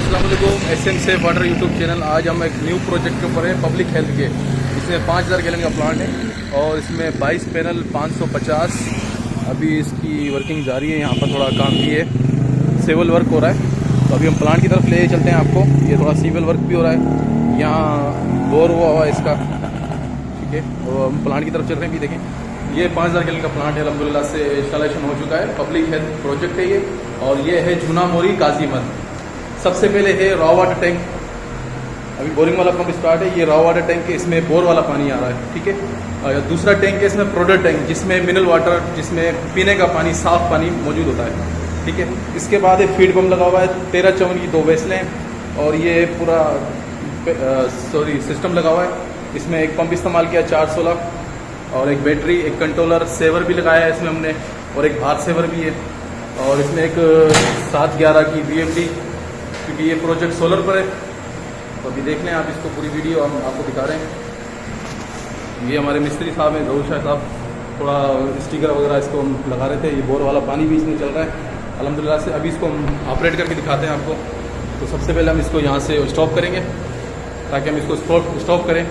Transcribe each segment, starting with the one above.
अस्सलाम वालेकुम। SM safe water YouTube channel. आज हम एक न्यू प्रोजेक्ट के ऊपर है, पब्लिक हेल्थ के। इसमें 5000 गैलन का प्लांट है और इसमें 22 पैनल 550। अभी इसकी वर्किंग जारी है। यहाँ पर थोड़ा काम भी है, सिविल वर्क हो रहा है। तो अभी हम प्लांट की तरफ ले चलते हैं आपको। ये थोड़ा सिविल वर्क भी हो रहा है, यहाँ बोर हुआ है इसका, ठीक है। और हम प्लांट की तरफ चल रहे हैं। भी देखें, ये 5000 गैलन का प्लांट है, अल्हम्दुलिल्लाह से इंस्टॉलेशन हो चुका है। पब्लिक हेल्थ प्रोजेक्ट है ये, और ये है झूना मोरी काजीमद। सबसे पहले है रॉ वाटर टैंक। अभी बोरिंग वाला पंप स्टार्ट है। ये रॉ वाटर टैंक है, इसमें बोर वाला पानी आ रहा है, ठीक है। और दूसरा टैंक है इसमें प्रोडक्ट टैंक, जिसमें मिनरल वाटर, जिसमें पीने का पानी, साफ पानी मौजूद होता है, ठीक है। इसके बाद एक फीड पंप लगा हुआ है, 13 चवन की 2 वेसलें, और ये पूरा सिस्टम लगा हुआ है। इसमें एक पंप इस्तेमाल किया 416, और एक बैटरी, एक कंट्रोलर, सेवर भी लगाया है इसमें हमने, और एक भार सेवर भी है। और इसमें एक 711 की VMD, क्योंकि ये प्रोजेक्ट सोलर पर है। तो अभी देख लें आप इसको, पूरी वीडियो हम आपको दिखा रहे हैं। ये हमारे मिस्त्री साहब हैं, जहूर शाह साहब, थोड़ा स्टिकर वगैरह इसको हम लगा रहे थे। ये बोर वाला पानी भी इसमें चल रहा है अल्हम्दुलिल्लाह से। अभी इसको हम ऑपरेट करके दिखाते हैं आपको। तो सबसे पहले हम इसको यहाँ से स्टॉप करेंगे, ताकि हम इसको स्टॉप करें,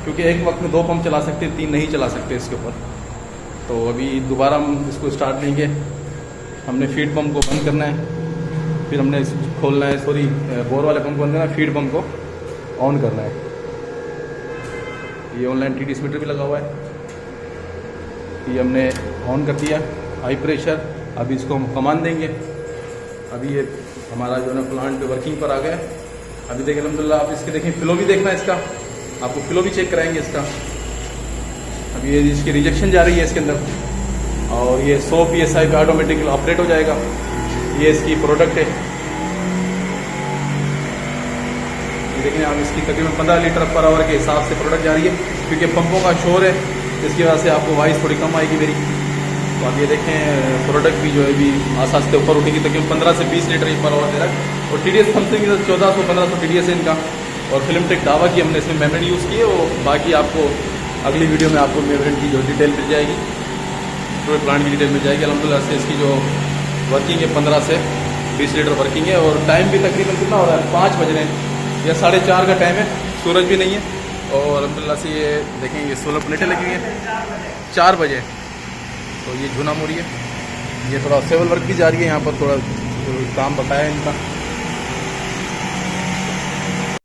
क्योंकि एक वक्त में 2 पंप चला सकते हैं, 3 नहीं चला सकते इसके ऊपर। तो अभी दोबारा हम इसको स्टार्ट लेंगे। हमने फीड पंप को बंद करना है, फिर हमने खोलना है, सॉरी बोर वाले पंप को बंद करना है, फीड पंप को ऑन करना है। ये ऑनलाइन TDS मीटर भी लगा हुआ है, ये हमने ऑन कर दिया, हाई प्रेशर। अभी इसको हम कमान देंगे। अभी ये हमारा जो है ना प्लांट वर्किंग पर आ गया है। अभी देखिए अल्हम्दुलिल्लाह, आप इसके देखें, फ्लो भी देखना है इसका, आपको फ्लो भी चेक कराएंगे इसका। अभी ये इसकी रिजेक्शन जा रही है इसके अंदर, और ये 100 PSI पे ऑटोमेटिकली ऑपरेट हो जाएगा। ये इसकी प्रोडक्ट है, ये देखें आप, इसकी तकरीबन 15 लीटर पर आवर के हिसाब से प्रोडक्ट जा रही है। क्योंकि पंपों का शोर है, इसकी वजह से आपको वॉइस थोड़ी कम आएगी मेरी। तो आप ये देखें, प्रोडक्ट भी जो है अभी आसास से ऊपर उठेगी, तकरीबन 15 से 20 लीटर पर आवर दे रहा है। और TDS समथिंग 1400-1500 TDS है इनका। और फिल्म टेक दावा की हमने इसमें मेमोरी यूज़ की है। वो बाकी आपको अगली वीडियो में आपको मेमोरी की जो डिटेल मिल जाएगी, पूरे प्लांट की डिटेल मिल जाएगी अल्हम्दुलिल्लाह से। इसकी जो वर्किंग है 15 से 20 लीटर वर्किंग है। और टाइम भी तकरीबन कितना हो रहा है, 5 बज रहे हैं या 4:30 का टाइम है, सूरज भी नहीं है। और अल्हम्दुलिल्लाह से ये देखें, ये सोलर प्लेटें लगी हुई हैं 4 बजे। तो ये झूना मोरी है। ये थोड़ा सिविल वर्क भी जारी है, यहाँ पर थोड़ा काम बकाया है इनका।